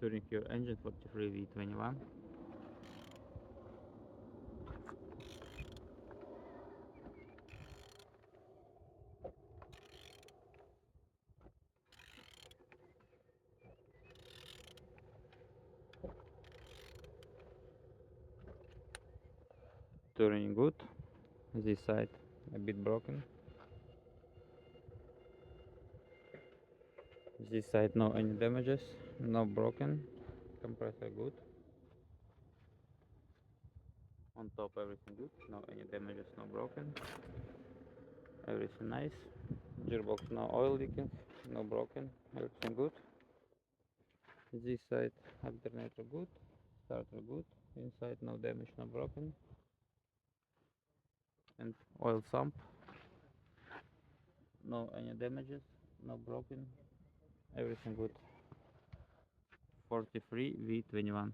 Turning your engine 43V21. Turning good. This side a bit broken. This side no any damages, no broken. Compressor good. On top everything good, no any damages, no broken. Everything nice. Gearbox no oil leaking, no broken, everything good. This side alternator good, starter good. Inside no damage, no broken. And oil sump, no any damages, no broken, everything good. 43V21.